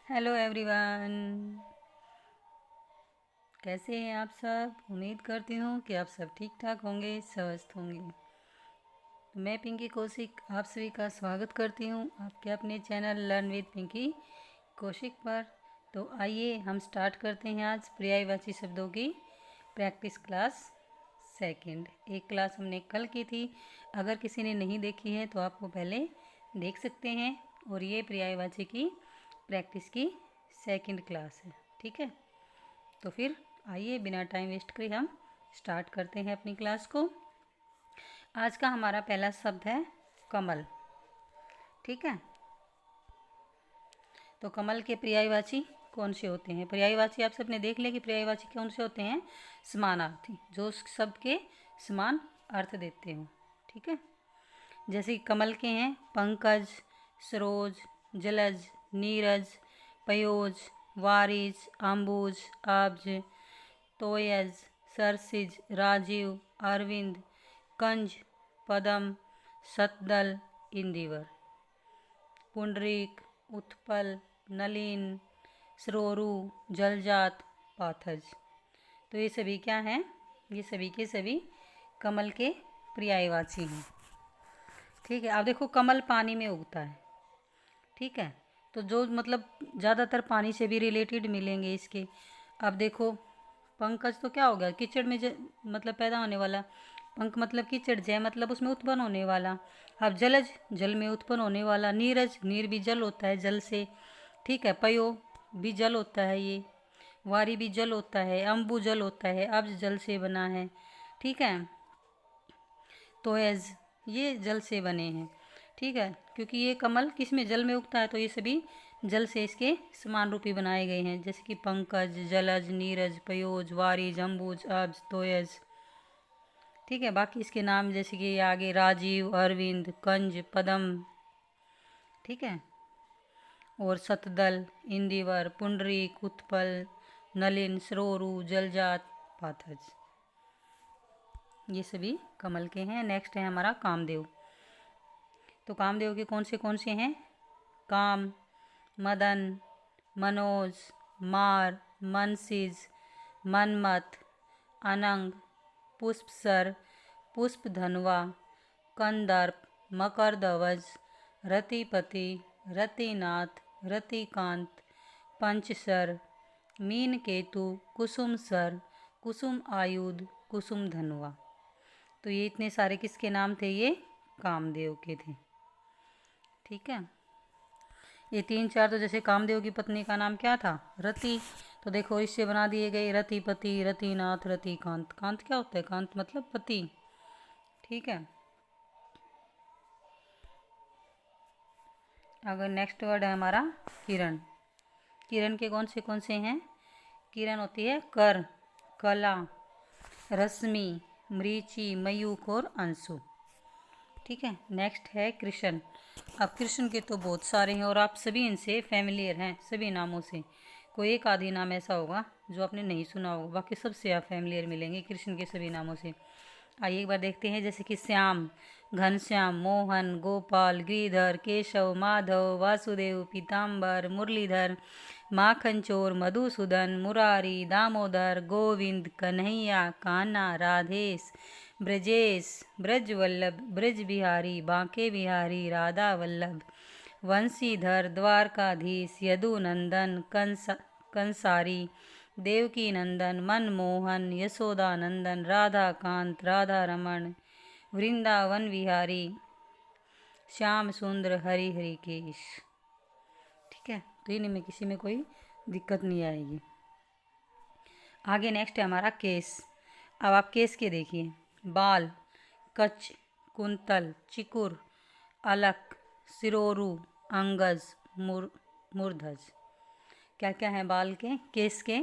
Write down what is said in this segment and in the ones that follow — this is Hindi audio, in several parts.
Hello everyone. कैसे हैं आप सब? उम्मीद करती हूँ कि आप सब ठीक ठाक होंगे, स्वस्थ होंगे। तो मैं पिंकी कौशिक आप सभी का स्वागत करती हूँ आपके अपने channel learn with Pinky Kaushik पर। तो आइए हम स्टार्ट करते हैं आज पर्यायवाची शब्दों की प्रैक्टिस क्लास सेकंड। एक क्लास हमने कल की थी, अगर किसी ने नहीं देखी है तो आप वो पहले देख सकते हैं। और ये पर्यायवाची की प्रैक्टिस की सेकंड क्लास है, ठीक है। तो फिर आइए बिना टाइम वेस्ट करे हम स्टार्ट करते हैं अपनी क्लास को। आज का हमारा पहला शब्द है कमल, ठीक है। तो कमल के पर्यायवाची कौन से होते हैं? पर्यायवाची आप सबने देख लिया कि पर्यायवाची कौन से होते हैं? समानार्थी, जो शब्द के समान अर्थ देते हो, ठीक है। जैसे कि कमल के हैं पंकज, सरोज, जलज, नीरज, पयोज, वारिज, अम्बुज, आब्ज, तोयज, सरसिज, राजीव, अरविंद, कंज, पदम, सतदल, इंदिवर, पुंडरीक, उत्पल, नलिन, सरोरु, जलजात, पाथज। तो ये सभी क्या हैं? ये सभी के सभी कमल के पर्यायवाची हैं, ठीक है। अब देखो कमल पानी में उगता है, ठीक है। तो जो मतलब ज़्यादातर पानी से भी रिलेटेड मिलेंगे इसके। अब देखो पंकज तो क्या हो गया? कीचड़ में मतलब पैदा होने वाला। पंख मतलब कीचड़, जय मतलब उसमें उत्पन्न होने वाला। अब जलज जल में उत्पन्न होने वाला। नीरज नीर भी जल होता है, जल से, ठीक है। पयो भी जल होता है ये। वारी भी जल होता है। अम्बु जल होता है, अब्ज जल से बना है, ठीक है। तोयज ये जल से बने हैं, ठीक है। क्योंकि ये कमल किस में? जल में उगता है, तो ये सभी जल से इसके समान रूपी बनाए गए हैं। जैसे कि पंकज, जलज, नीरज, पयोज, वारिज, अम्बुज, अब्ज, तोयज, ठीक है। बाकी इसके नाम जैसे कि आगे राजीव, अरविंद, कंज, पदम, ठीक है। और सतदल, इंदिवर, पुंडरीक, उत्पल, नलिन, सरोरु, जलजात, पाथज, ये सभी कमल के हैं। नेक्स्ट है हमारा कामदेव। तो कामदेव के कौन से हैं? काम, मदन, मनोज, मार, मनसिज, मनमत, अनंग, पुष्पसर, पुष्पधनवा, कंदर्प, मकरध्वज, रतिपति, रतिनाथ, रतिकांत, पंचसर, मीनकेतु, कुसुमसर, कुसुम आयुध, कुसुम धनुआ। तो ये इतने सारे किसके नाम थे? ये कामदेव के थे, ठीक है। ये 3 4 तो जैसे कामदेव की पत्नी का नाम क्या था? रति। तो देखो इससे बना दिए गए रतिपति, रतिनाथ, रतिकांत। कांत क्या होता है? कांत मतलब पति, ठीक है। अगर नेक्स्ट वर्ड है हमारा किरण। किरण के कौन से हैं? किरण होती है कर, कला, रश्मि, मरीचि, मयूख और अंशु, ठीक है। नेक्स्ट है कृष्ण। अब कृष्ण के तो बहुत सारे हैं और आप सभी इनसे फैमिलियर हैं, सभी नामों से। कोई एक आधी नाम ऐसा होगा जो आपने नहीं सुना होगा, बाकी सबसे आप फैमिलियर मिलेंगे कृष्ण के सभी नामों से। आइए एक बार देखते हैं। जैसे कि श्याम, घनश्याम, मोहन, गोपाल, गिरिधर, केशव, माधव, वासुदेव, पीताम्बर, मुरलीधर, माखन चोर, मधुसूदन, मुरारी, दामोदर, गोविंद, कन्हैया, कान्हा, राधेश, ब्रजेश, ब्रजवल्लभ, ब्रज बिहारी, बांके बिहारी, राधा वल्लभ, वंशीधर, द्वारकाधीश, यदुनंदन, कंसारी, देवकी नंदन, मनमोहन, यशोदानंदन, राधाकांत, राधा रमण, वृंदावन विहारी, श्याम सुंदर, हरि हरि केश, ठीक है। तो इनमें किसी में कोई दिक्कत नहीं आएगी। आगे नेक्स्ट है हमारा केस। अब आप केस के देखिए। बाल, कच, कुंतल, चिकुर, अलक, सिरोरु, अंगज, मूर्धज। क्या क्या है बाल के? केस के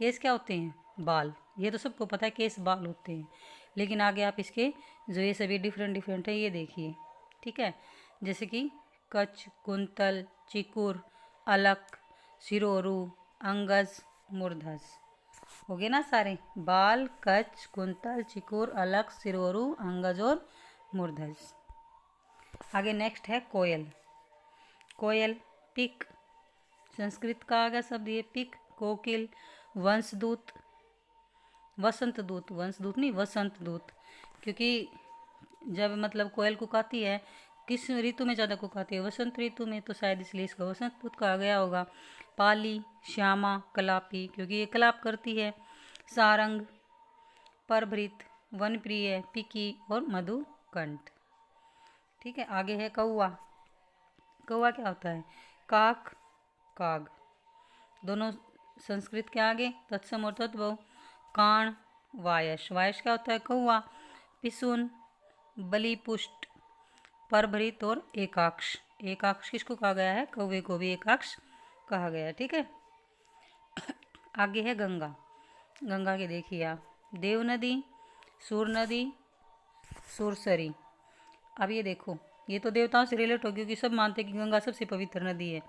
केस क्या होते हैं? बाल। ये तो सबको पता है केस बाल होते हैं, लेकिन आगे आप इसके जो ये सभी डिफरेंट है ये देखिए, ठीक है। जैसे कि कच, कुंतल, चिकुर, अलक, सिरोरु, अंगज, मूर्धज। हो गए ना सारे? बाल, कच, कुंतल, चिकुर, अलक, सिरोरु, अंगज और मूर्धज। आगे नेक्स्ट है कोयल। कोयल, पिक, संस्कृत का आ गया शब्द ये पिक, कोकिल, वंशदूत, वसंत दूत, वंश दूत नहीं वसंत दूत, क्योंकि जब मतलब कोयल कुकाती है किस ऋतु में ज़्यादा कुकाती है, वसंत ऋतु में, तो शायद इसलिए इसका वसंत दूत कहा गया होगा। पाली, श्यामा, कलापी, क्योंकि ये कलाप करती है। सारंग, परभृत, वनप्रिय, पिकी और मधुकंठ। ठीक है, आगे है कौवा। कौवा क्या होता है? काक, काग, दोनों संस्कृत के आगे तत्सम और तद्भव। काण, वायस, वायस क्या होता है? कौवा। पिसुन, बलिपुष्ट, परभृत और एकाक्ष। एकाक्ष किसको कहा गया है? कौवे को भी एकाक्ष कहा गया है। ठीक है, आगे है गंगा। गंगा के देखिए आप, देव नदी, सूर नदी, सुरसरी। अब ये देखो, ये तो देवताओं से रिलेट हो, क्योंकि सब मानते हैं कि गंगा सबसे पवित्र नदी है,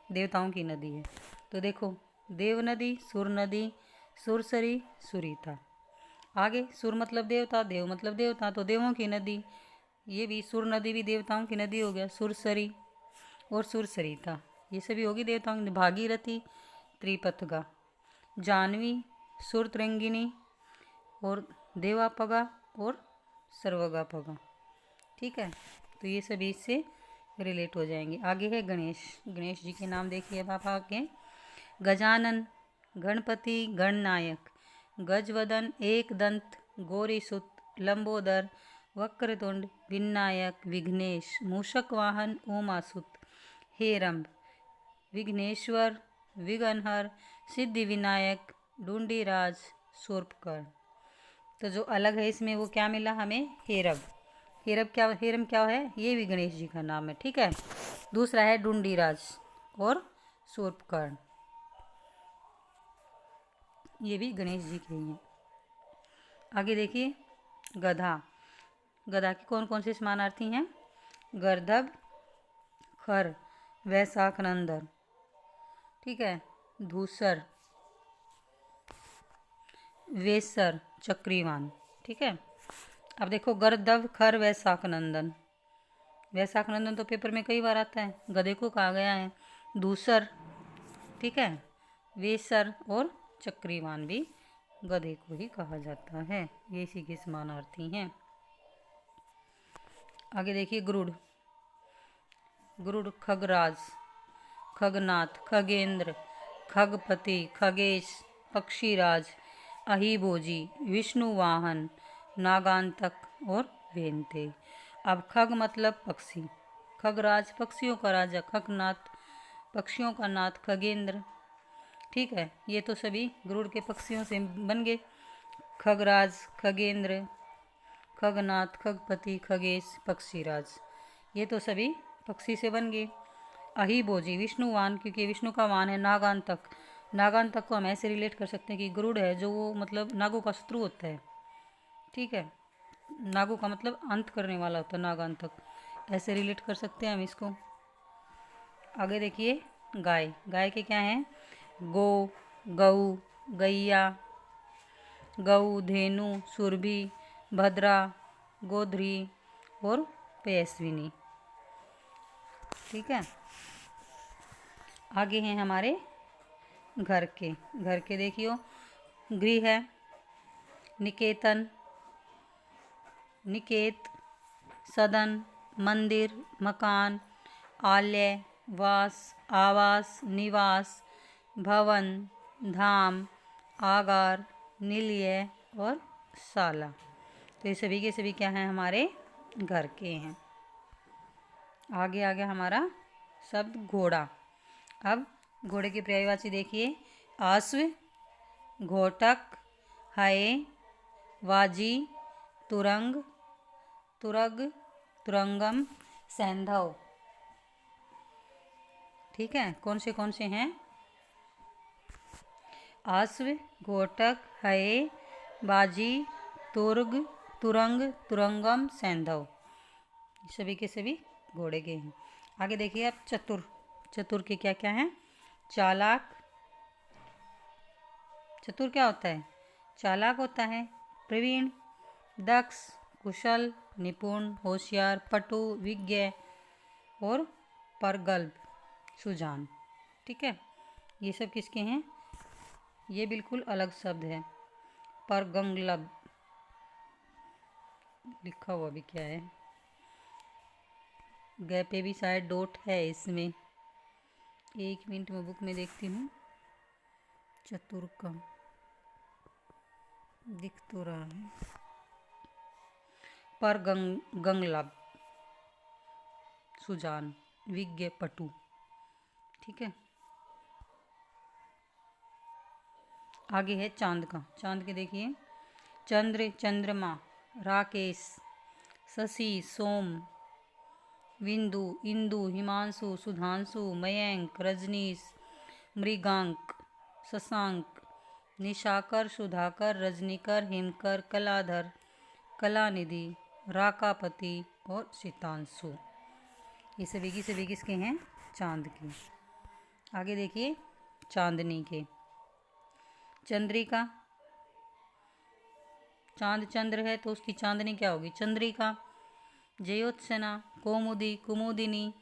देवताओं की नदी है। तो देखो, देव नदी, सुर नदी, सुरसरी, सुरीता। आगे सुर मतलब देवता, देव मतलब देवता, तो देवों की नदी, ये भी सुर नदी भी देवताओं की नदी हो गया, सुरसरी और सुरसरिता, ये सभी होगी देवताओं की। भागीरथी, त्रिपथगा, जानवी, सुरतरंगिनी और देवापगा और सर्वगापगा। ठीक है, तो ये सभी इससे रिलेट हो जाएंगे। आगे है गणेश। गणेश जी के नाम देखिए अब आप आगे। गजानन, गणपति, गणनायक, गजवदन, एक दंत, गौरीसुत, लंबोदर, वक्रतुंड, विनायक, विघ्नेश, मूषक वाहन, उमासुत, हेरंब, विघ्नेश्वर, विघ्नहर, सिद्धि विनायक, डूंडीराज, शूर्पकर्ण। तो जो अलग है इसमें वो क्या मिला हमें? हेरब। हेरम क्या है? ये भी गणेश जी का नाम है। ठीक है, दूसरा है डूंडीराज और शूर्पकर्ण, ये भी गणेश जी के ही हैं। आगे देखिए, गधा। गधा की कौन कौन से समानार्थी हैं? गर्दभ, खर, वैशाख नंदन। ठीक है, धूसर, वेसर, चक्रीवान। ठीक है, अब देखो, गर्दभ, खर, वैशाख नंदन। वैशाख नंदन तो पेपर में कई बार आता है, गधे को कहा गया है। धूसर, ठीक है, वेसर और चक्रीवान भी गधे को ही कहा जाता है, ये इसी के समानार्थी हैं। आगे देखिए, गरुड़। गरुड़ खगराज, खगनाथ, खगेंद्र, खगपति, खगेश, पक्षीराज, अहिभोजी, विष्णु वाहन, नागांतक और वेंते। अब खग मतलब पक्षी, खगराज पक्षियों का राजा, खगनाथ पक्षियों का नाथ, खगेंद्र। ठीक है, ये तो सभी गरुड़ के पक्षियों से बन गए। खगराज, खगेंद्र, खगनाथ, खगपति, खगेश, पक्षीराज, ये तो सभी पक्षी से बन गए। अहिभोजी, विष्णुवान, क्योंकि विष्णु का वाहन है। नागांतक, नागांतक को हम ऐसे रिलेट कर सकते हैं कि गरुड़ है जो वो मतलब नागों का शत्रु होता है। ठीक है, नागों का मतलब अंत करने वाला होता है नागांतक, ऐसे रिलेट कर सकते हैं हम इसको। आगे देखिए, गाय। गाय के क्या हैं? गो, गऊ, गैया, गऊ, धेनु, सुरभि, भद्रा, गोधरी और पयस्विनी। ठीक है, आगे हैं हमारे घर के। घर के देखियो, गृह है, निकेतन, निकेत, सदन, मंदिर, मकान, आलय, वास, आवास, निवास, भवन, धाम, आगार, निलय और शाला। तो ये सभी के सभी क्या हैं? हमारे घर के हैं। आगे आ गया हमारा शब्द घोड़ा। अब घोड़े के पर्यायवाची देखिए, आश्व, घोटक, हय, वाजी, तुरंग, तुरग, तुरंगम, सैंधव। ठीक है, कौन से हैं? आश्व, घोटक, हय, बाजी, तुर्ग, तुरंग, तुरंगम, सैंधव, सभी के सभी घोड़े के हैं। आगे देखिए आप, चतुर। चतुर के क्या क्या हैं? चालाक। चतुर क्या होता है? चालाक होता है। प्रवीण, दक्ष, कुशल, निपुण, होशियार, पटु, विज्ञ और प्रगल्भ, सुजान। ठीक है, ये सब किसके हैं? ये बिल्कुल अलग शब्द है। परगंगलब लिखा हुआ भी क्या है? ग पे भी शायद डॉट है इसमें। 1 मिनट में बुक में देखती हूँ। चतुर्क दिख तो रहा है। परगंगलब सुजान विज्ञ पटु। ठीक है, आगे है चांद का। चांद के देखिए, चंद्र, चंद्रमा, राकेश, शशि, सोम, बिंदु, इंदु, हिमांशु, सुधांशु, मयंक, रजनीश, मृगांक, शशांक, निशाकर, सुधाकर, रजनीकर, हिमकर, कलाधर, कलानिधि, राकापति और शीतांशु। ये सभी किसके हैं? चांद के। आगे देखिए चांदनी के। चंद्रिका, चांद चंद्र है तो उसकी चांदनी क्या होगी? चंद्रिका। जयोत्सना, कौमुदी, कुमुदिनी,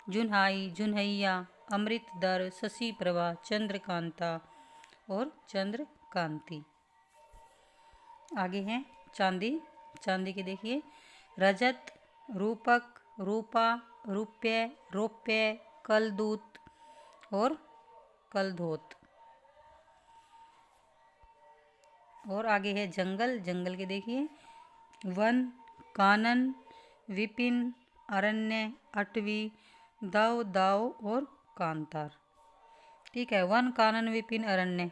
जुन्हाई, जुन्हैया, अमृतधर, शशि प्रभा, चंद्रकांता और चंद्रकांति। आगे हैं चांदी। चांदी के देखिए, रजत, रूपक, रूपा, रूप्य, रौप्य, कलदूत और कलधोत। और आगे है जंगल। जंगल के देखिए, वन, कानन, विपिन, अरण्य, अटवी, दाव, दाव और कांतार। ठीक है, वन, कानन, विपिन, अरण्य,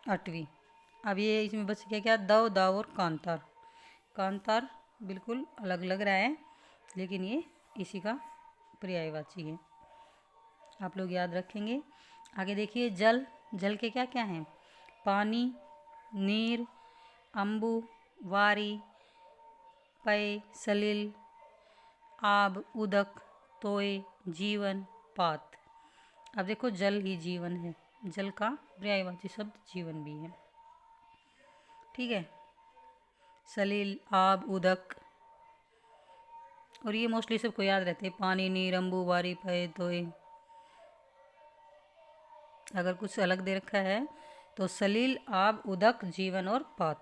अटवी। अब ये इसमें बच गया क्या? दाव, दाव और कांतार। कांतार बिल्कुल अलग लग रहा है, लेकिन ये इसी का पर्यायवाची है, आप लोग याद रखेंगे। आगे देखिए जल। जल के क्या क्या हैं? पानी, नीर, अम्बु, वारी, पय, सलिल, आब, उदक, तोय, जीवन, पात। अब देखो जल ही जीवन है, जल का पर्यायवाची शब्द जीवन भी है। ठीक है, सलिल, आब, उदक, और ये मोस्टली सबको याद रहते हैं, पानी, नीर, अम्बु, वारी, पय, तोय। अगर कुछ अलग दे रखा है तो सलील, आब, उदक, जीवन और पात।